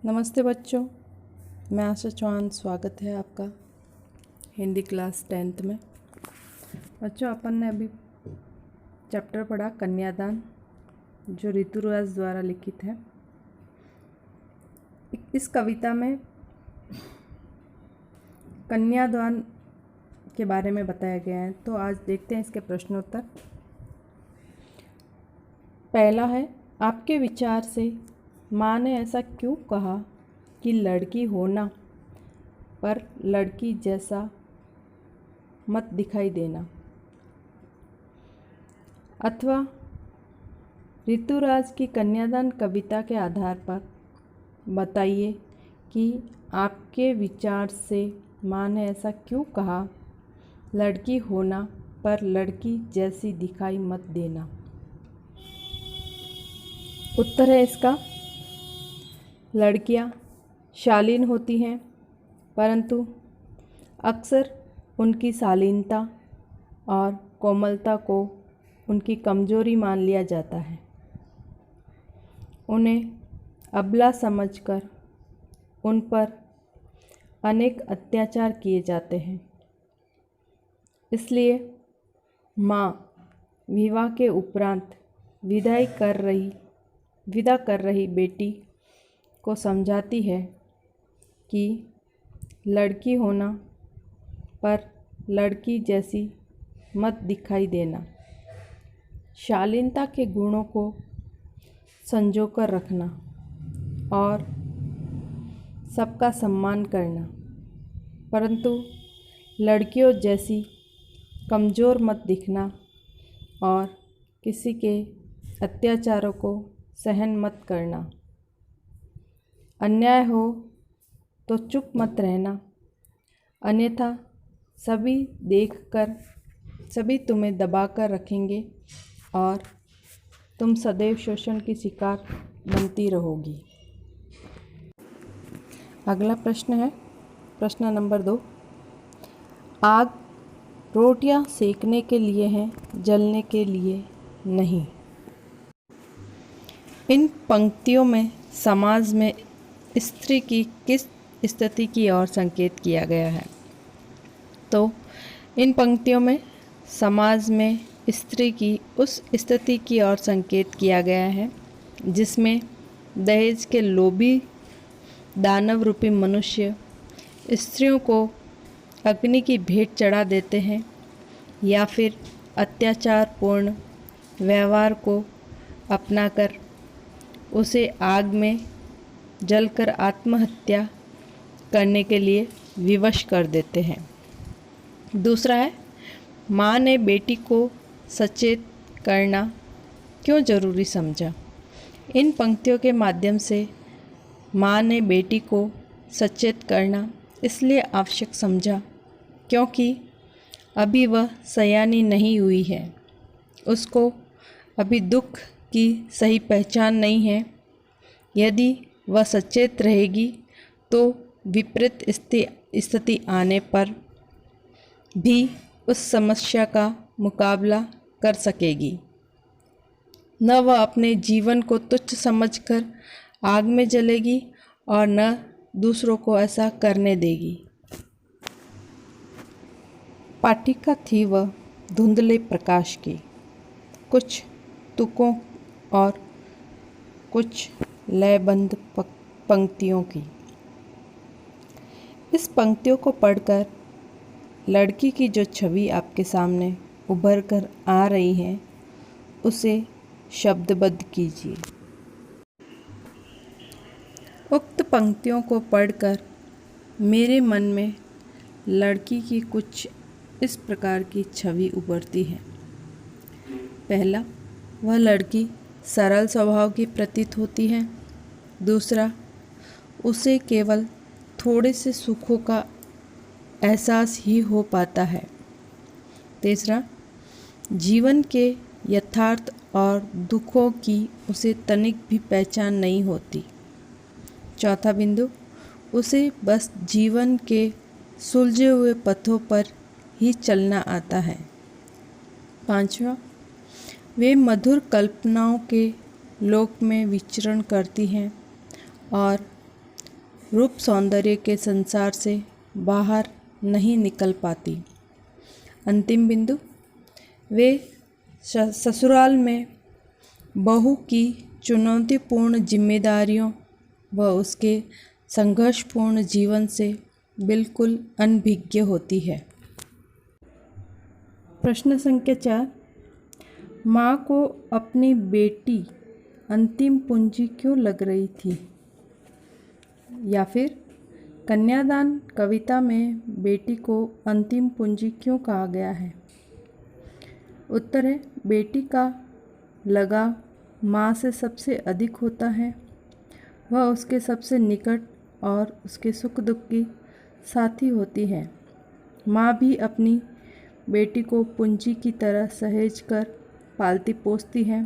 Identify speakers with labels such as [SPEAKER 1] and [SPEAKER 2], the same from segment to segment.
[SPEAKER 1] नमस्ते बच्चों, मैं आशा चौहान। स्वागत है आपका हिंदी क्लास 10th में। बच्चों, अपन ने अभी चैप्टर पढ़ा कन्यादान, जो ऋतुराज द्वारा लिखित है। इस कविता में कन्यादान के बारे में बताया गया है। तो आज देखते हैं इसके प्रश्नोत्तर। पहला है, आपके विचार से माँ ने ऐसा क्यों कहा कि लड़की होना पर लड़की जैसा मत दिखाई देना। अथवा ऋतुराज की कन्यादान कविता के आधार पर बताइए कि आपके विचार से माँ ने ऐसा क्यों कहा, लड़की होना पर लड़की जैसी दिखाई मत देना। उत्तर है इसका, लड़कियां शालीन होती हैं, परंतु अक्सर उनकी शालीनता और कोमलता को उनकी कमजोरी मान लिया जाता है। उन्हें अबला समझकर उन पर अनेक अत्याचार किए जाते हैं। इसलिए माँ विवाह के उपरांत विदा कर रही बेटी को समझाती है कि लड़की होना पर लड़की जैसी मत दिखाई देना, शालीनता के गुणों को संजोकर रखना और सबका सम्मान करना, परंतु लड़कियों जैसी कमज़ोर मत दिखना और किसी के अत्याचारों को सहन मत करना। अन्याय हो तो चुप मत रहना, अन्यथा सभी देखकर सभी तुम्हें दबाकर रखेंगे और तुम सदैव शोषण की शिकार बनती रहोगी। अगला प्रश्न है प्रश्न नंबर 2। आग रोटियां सेकने के लिए है, जलने के लिए नहीं। इन पंक्तियों में समाज में स्त्री की किस स्थिति की ओर संकेत किया गया है? तो इन पंक्तियों में समाज में स्त्री की उस स्थिति की ओर संकेत किया गया है जिसमें दहेज के लोभी दानव रूपी मनुष्य स्त्रियों को अग्नि की भेंट चढ़ा देते हैं या फिर अत्याचारपूर्ण व्यवहार को अपनाकर उसे आग में जलकर आत्महत्या करने के लिए विवश कर देते हैं। दूसरा है, माँ ने बेटी को सचेत करना क्यों ज़रूरी समझा। इन पंक्तियों के माध्यम से माँ ने बेटी को सचेत करना इसलिए आवश्यक समझा क्योंकि अभी वह सयानी नहीं हुई है, उसको अभी दुख की सही पहचान नहीं है। यदि वह सचेत रहेगी तो विपरीत स्थिति आने पर भी उस समस्या का मुकाबला कर सकेगी। न वह अपने जीवन को तुच्छ समझकर आग में जलेगी और न दूसरों को ऐसा करने देगी। पाठिका थी वह धुंधले प्रकाश की, कुछ तुकों और कुछ लयबद्ध पंक्तियों की। इस पंक्तियों को पढ़कर लड़की की जो छवि आपके सामने उभर कर आ रही है उसे शब्दबद्ध कीजिए। उक्त पंक्तियों को पढ़कर मेरे मन में लड़की की कुछ इस प्रकार की छवि उभरती है। पहला, वह लड़की सरल स्वभाव की प्रतीत होती है। दूसरा, उसे केवल थोड़े से सुखों का एहसास ही हो पाता है। तीसरा, जीवन के यथार्थ और दुखों की उसे तनिक भी पहचान नहीं होती। चौथा बिंदु, उसे बस जीवन के सुलझे हुए पथों पर ही चलना आता है। पांचवा, वे मधुर कल्पनाओं के लोक में विचरण करती हैं और रूप सौंदर्य के संसार से बाहर नहीं निकल पाती। अंतिम बिंदु, वे ससुराल में बहू की चुनौतीपूर्ण जिम्मेदारियों व उसके संघर्षपूर्ण जीवन से बिल्कुल अनभिज्ञ होती है। प्रश्न संख्या 4, माँ को अपनी बेटी अंतिम पूंजी क्यों लग रही थी? या फिर कन्यादान कविता में बेटी को अंतिम पूंजी क्यों कहा गया है? उत्तर है, बेटी का लगाव माँ से सबसे अधिक होता है। वह उसके सबसे निकट और उसके सुख दुख की साथी होती है। माँ भी अपनी बेटी को पूंजी की तरह सहेज कर पालती पोसती है।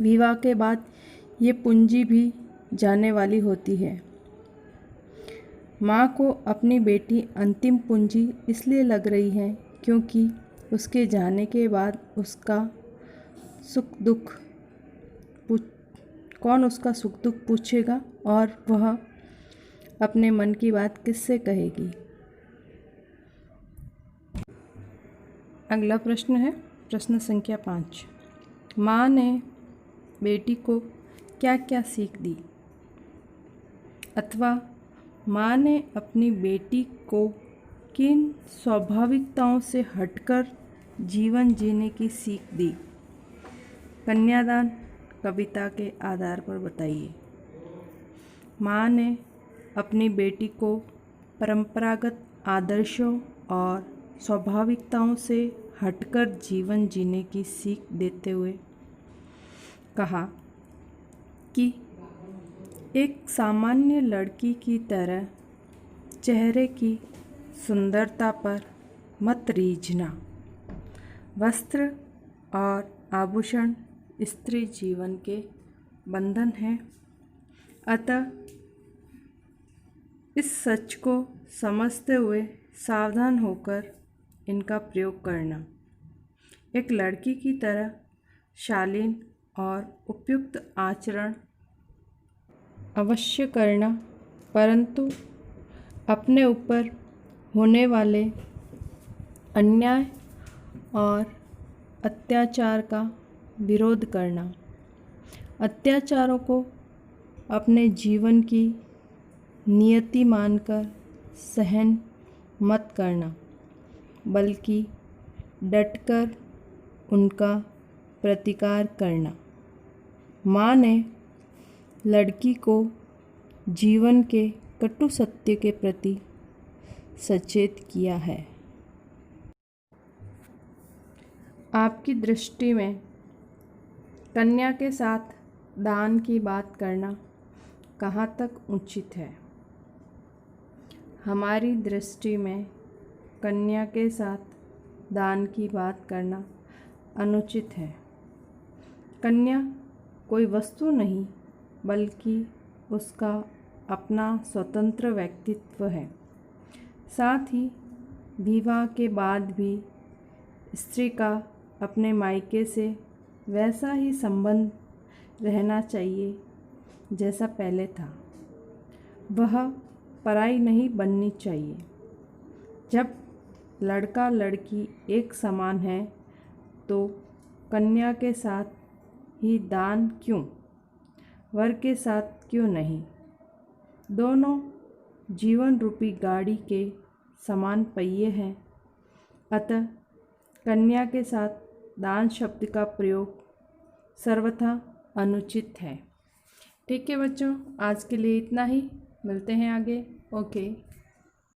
[SPEAKER 1] विवाह के बाद ये पूंजी भी जाने वाली होती है। माँ को अपनी बेटी अंतिम पूंजी इसलिए लग रही है क्योंकि उसके जाने के बाद उसका सुख दुख कौन उसका सुख दुख पूछेगा और वह अपने मन की बात किससे कहेगी? अगला प्रश्न है प्रश्न संख्या 5, माँ ने बेटी को क्या क्या सीख दी? अथवा माँ ने अपनी बेटी को किन स्वाभाविकताओं से हटकर जीवन जीने की सीख दी? कन्यादान कविता के आधार पर बताइए। माँ ने अपनी बेटी को परंपरागत आदर्शों और स्वाभाविकताओं से हटकर जीवन जीने की सीख देते हुए कहा कि एक सामान्य लड़की की तरह चेहरे की सुंदरता पर मत रीझना। वस्त्र और आभूषण स्त्री जीवन के बंधन हैं। अतः इस सच को समझते हुए सावधान होकर इनका प्रयोग करना। एक लड़की की तरह शालीन और उपयुक्त आचरण अवश्य करना, परंतु अपने ऊपर होने वाले अन्याय और अत्याचार का विरोध करना। अत्याचारों को अपने जीवन की नियति मानकर सहन मत करना, बल्कि डटकर उनका प्रतिकार करना। माँ ने लड़की को जीवन के कटु सत्य के प्रति सचेत किया है। आपकी दृष्टि में कन्या के साथ दान की बात करना कहाँ तक उचित है? हमारी दृष्टि में कन्या के साथ दान की बात करना अनुचित है। कन्या कोई वस्तु नहीं, बल्कि उसका अपना स्वतंत्र व्यक्तित्व है। साथ ही विवाह के बाद भी स्त्री का अपने मायके से वैसा ही संबंध रहना चाहिए जैसा पहले था। वह पराई नहीं बननी चाहिए। जब लड़का लड़की एक समान है तो कन्या के साथ ही दान क्यों, वर के साथ क्यों नहीं? दोनों जीवन रूपी गाड़ी के समान पहिए हैं। अतः कन्या के साथ दान शब्द का प्रयोग सर्वथा अनुचित है। ठीक है बच्चों, आज के लिए इतना ही। मिलते हैं आगे। ओके।